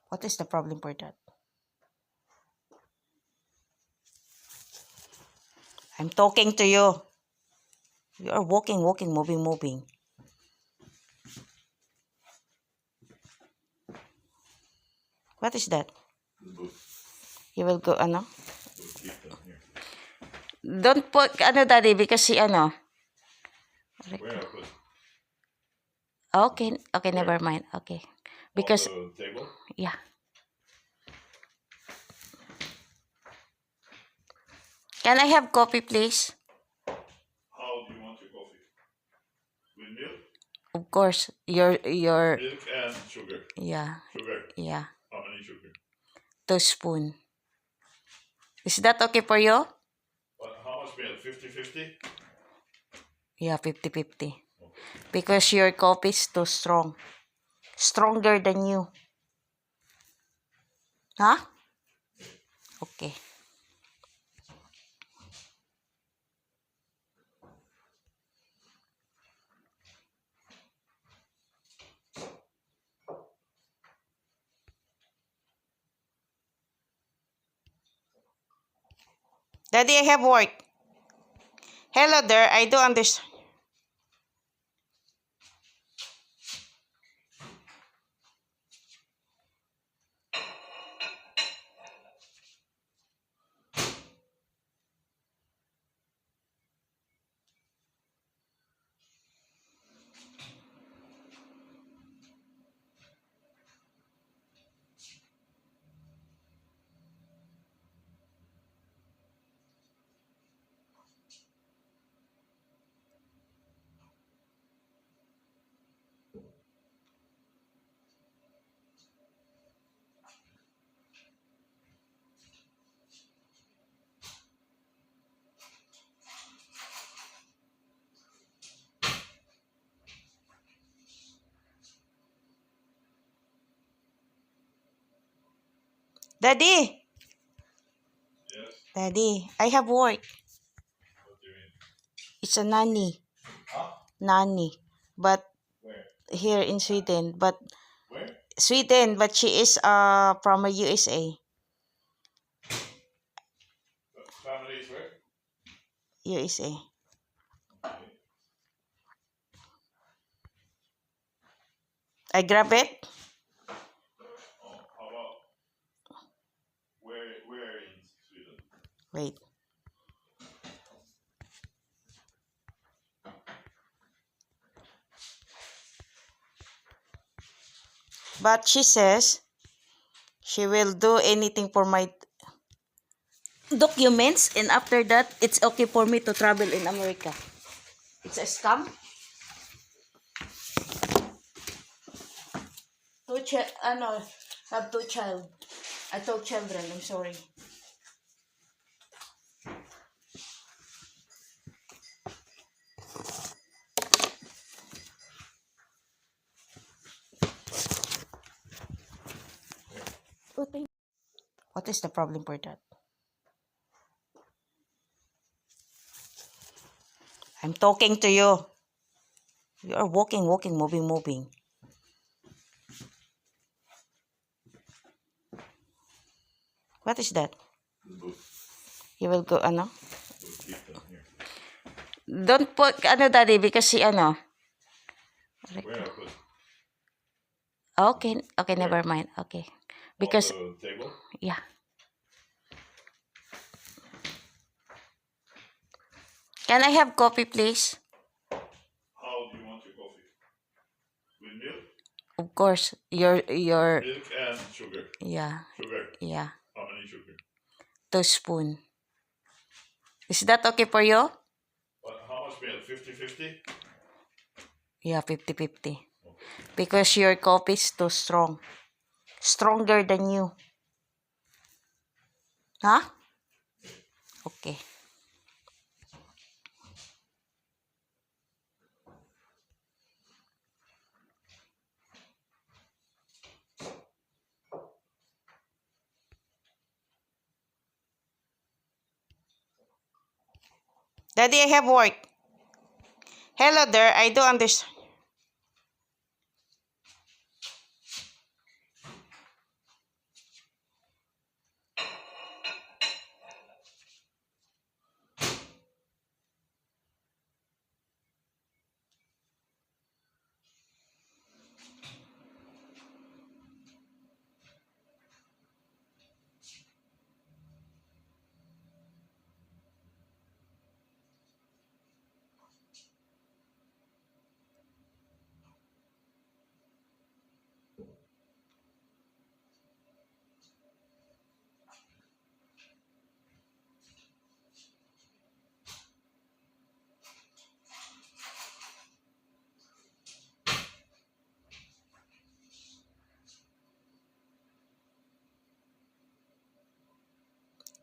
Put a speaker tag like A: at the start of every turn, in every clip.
A: What is the problem for that? I'm talking to you. You are walking, moving. What is that? You will go, ano? Don't put, daddy, because si,
B: Where?
A: Okay, never mind. Okay. Because,
B: on the table?
A: yeah. Can I have coffee, please?
B: How do you want your coffee? With milk?
A: Of course, your,
B: Milk and sugar.
A: yeah,
B: Sugar.
A: yeah,
B: How many sugar?
A: 2 spoon. Is that okay for you?
B: How much milk? 50-50?
A: Yeah, 50-50.
B: Okay.
A: Because your coffee is too strong. Stronger than you. Huh? Okay. Daddy, I have work. Hello there, I do understand. Daddy,
B: Yes?
A: Daddy, I have work.
B: What do you mean?
A: It's a nanny.
B: Huh?
A: Nanny. But
B: Where?
A: here in Sweden. But
B: Where?
A: Sweden, but she is from a USA.
B: Family is where?
A: USA.
B: Okay.
A: I grab it.
B: Oh, how about where in Sweden?
A: Wait. But she says she will do anything for my documents, and after that, it's okay for me to travel in America. It's a scam. Have 2 child. 2 children, I'm sorry. What is the problem for that? I'm talking to you. You are walking, moving. What is that? You will go,
B: We'll keep them here.
A: Don't put, daddy, because si,
B: Where? Put?
A: Okay,
B: Where?
A: never mind. Okay. Because,
B: On the table?
A: yeah. Can I have coffee, please?
B: How do you want your coffee? With milk?
A: Of course, your,
B: Milk and sugar.
A: yeah,
B: Sugar.
A: yeah,
B: How many sugar?
A: 2 spoon. Is that okay for you?
B: How much milk? 50-50?
A: Yeah, 50-50.
B: Okay.
A: Because your coffee is too strong. Stronger than you. Huh? Okay. Daddy, I have work. Hello there, I do understand.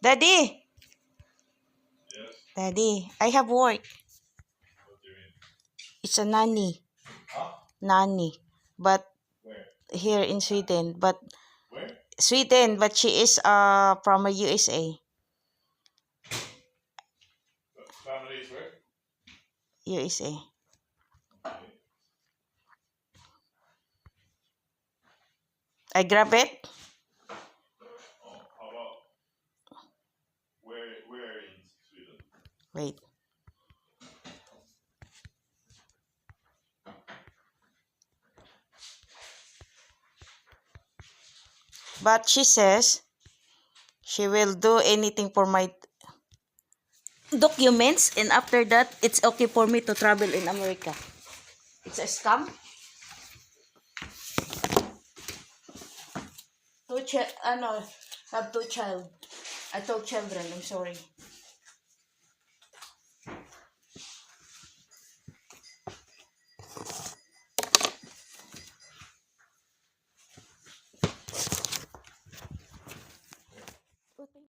A: Daddy,
B: Yes?
A: Daddy, I have work.
B: What do you mean?
A: It's a nanny,
B: Huh?
A: nanny, but
B: Where?
A: here in Sweden, but
B: Where?
A: she is from a USA,
B: The family is where?
A: USA.
B: Okay.
A: I grab it.
B: Oh, how about where in Sweden?
A: Wait. But she says she will do anything for my documents, and after that, it's okay for me to travel in America. It's a scam. Have two children. I'm sorry.